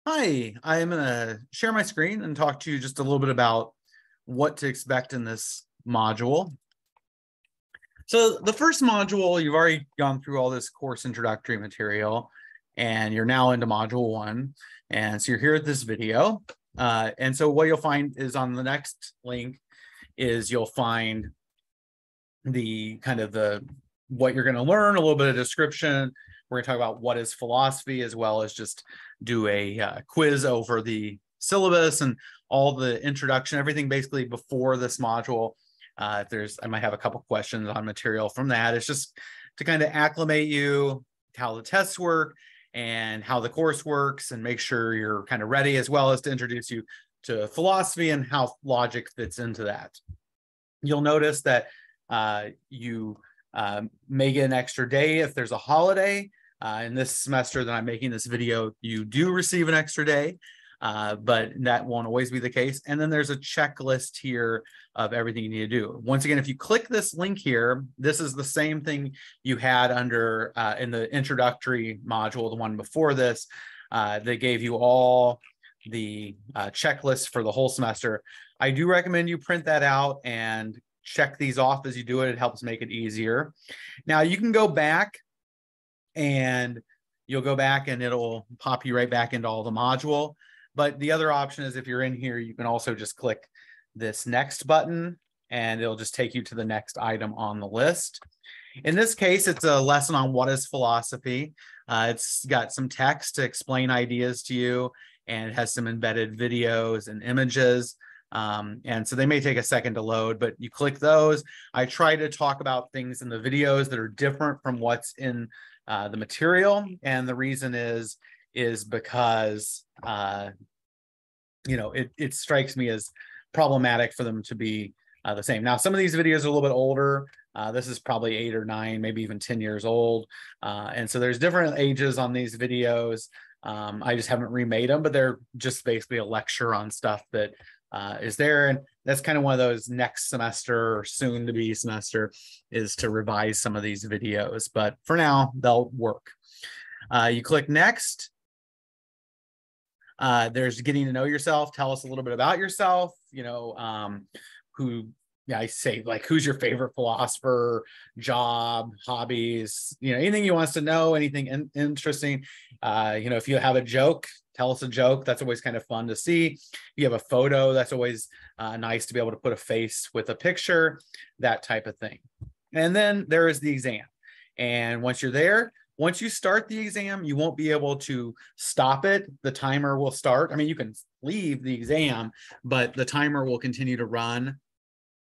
Hi, I'm going to share my screen and talk to you just a little bit about what to expect in this module. So the first module, you've already gone through all this course introductory material, and you're now into module 1. And so you're here at this video. And so what you'll find is on the next link is you'll find the kind of what you're going to learn, a little bit of description. We're going to talk about what is philosophy, as well as just do a quiz over the syllabus and all the introduction, everything basically before this module. I might have a couple questions on material from that. It's just to kind of acclimate you how the tests work and how the course works and make sure you're kind of ready, as well as to introduce you to philosophy and how logic fits into that. You'll notice that you may get an extra day if there's a holiday. In this semester that I'm making this video, you do receive an extra day, but that won't always be the case. And then there's a checklist here of everything you need to do. Once again, if you click this link here, this is the same thing you had under in the introductory module, the one before this, that gave you all the checklist for the whole semester. I do recommend you print that out and check these off as you do it. It helps make it easier. Now you can go back and you'll go back and it'll pop you right back into all the module. But the other option is if you're in here, you can also just click this next button and it'll just take you to the next item on the list. In this case, it's a lesson on what is philosophy. It's got some text to explain ideas to you, and it has some embedded videos and images. And so they may take a second to load, but you click those. I try to talk about things in the videos that are different from what's in the material. And the reason is because, it strikes me as problematic for them to be the same. Now, some of these videos are a little bit older. This is probably 8 or 9, maybe even 10 years old. And so there's different ages on these videos. I just haven't remade them, but they're just basically a lecture on stuff that is there. And that's kind of one of those next semester or soon to be semester is to revise some of these videos. But for now, they'll work. You click next. There's getting to know yourself. Tell us a little bit about yourself. I say, like, who's your favorite philosopher, job, hobbies, anything you want us to know, anything interesting. If you have a joke, tell us a joke. That's always kind of fun to see. If you have a photo, that's always nice to be able to put a face with a picture, that type of thing. And then there is the exam. And once you're there, once you start the exam, you won't be able to stop it. The timer will start. I mean, you can leave the exam, but the timer will continue to run.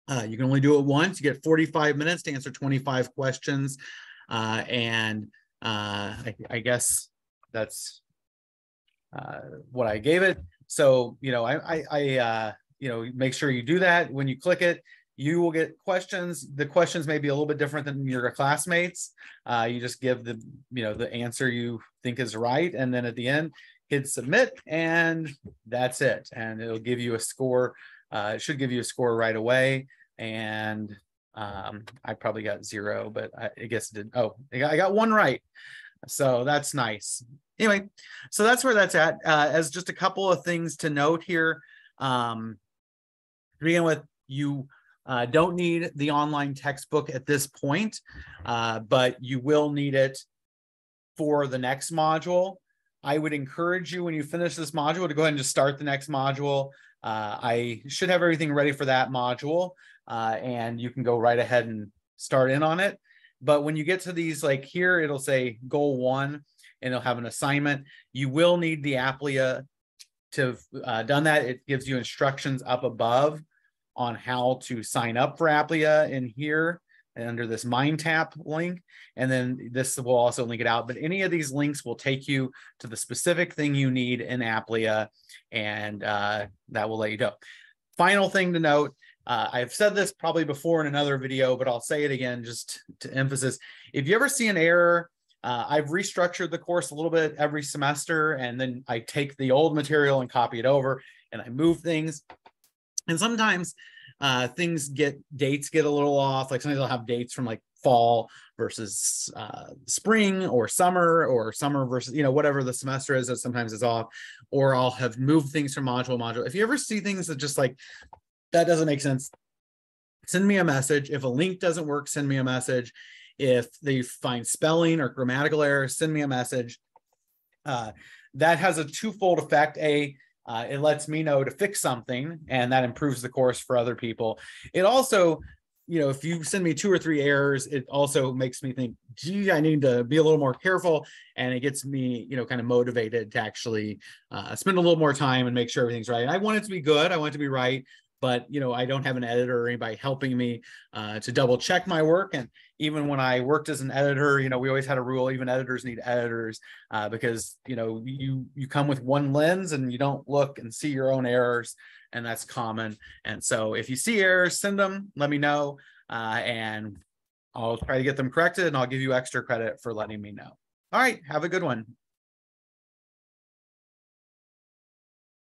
You can only do it once. You get 45 minutes to answer 25 questions. I guess that's what I gave it. So, make sure you do that. When you click it, you will get questions. The questions may be a little bit different than your classmates. You just give the answer you think is right. And then at the end, hit submit, and that's it. And it'll give you a score. It should give you a score right away. And I probably got 0, but I guess it didn't. Oh, I got 1 right. So that's nice. Anyway, so that's where that's at. As just a couple of things to note here. To begin with, you don't need the online textbook at this point, but you will need it for the next module. I would encourage you, when you finish this module, to go ahead and just start the next module. I should have everything ready for that module, and you can go right ahead and start in on it. But when you get to these, like here, it'll say goal 1, and it'll have an assignment. You will need the Applia to have done that. It gives you instructions up above on how to sign up for Applia in here and under this MindTap link. And then this will also link it out. But any of these links will take you to the specific thing you need in Applia, and that will let you know. Final thing to note, I've said this probably before in another video, but I'll say it again just to emphasis. If you ever see an error, I've restructured the course a little bit every semester, and then I take the old material and copy it over, and I move things. And sometimes dates get a little off. Like sometimes they'll have dates from like fall versus spring, or summer versus, whatever the semester is, that sometimes it's off, or I'll have moved things from module to module. If you ever see things that just like, that doesn't make sense, send me a message. If a link doesn't work, send me a message. If they find spelling or grammatical errors, send me a message. That has a twofold effect. It lets me know to fix something, and that improves the course for other people. It also, if you send me 2 or 3 errors, it also makes me think, gee, I need to be a little more careful. And it gets me, kind of motivated to actually spend a little more time and make sure everything's right. And I want it to be good. I want it to be right. But, I don't have an editor or anybody helping me to double check my work. And even when I worked as an editor, we always had a rule, even editors need editors because, you come with one lens and you don't look and see your own errors. And that's common. And so if you see errors, send them, let me know, and I'll try to get them corrected, and I'll give you extra credit for letting me know. All right, have a good one.